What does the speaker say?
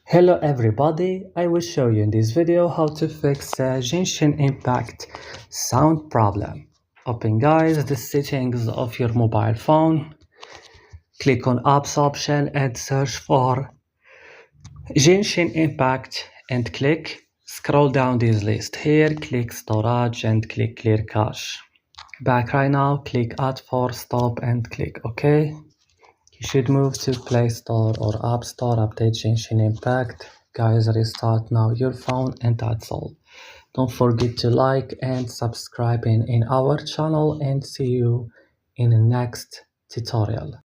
Hello everybody, I will show you in this video how to fix Genshin Impact sound problem. Open guys the settings of your mobile phone, click on apps option and search for Genshin Impact and scroll down this list here, click storage and click clear cache. Back right now, click add for stop and click OK. You should move to Play Store or App Store, update Genshin Impact. Guys, restart now your phone and that's all. Don't forget to like and subscribe in our channel and see you in the next tutorial.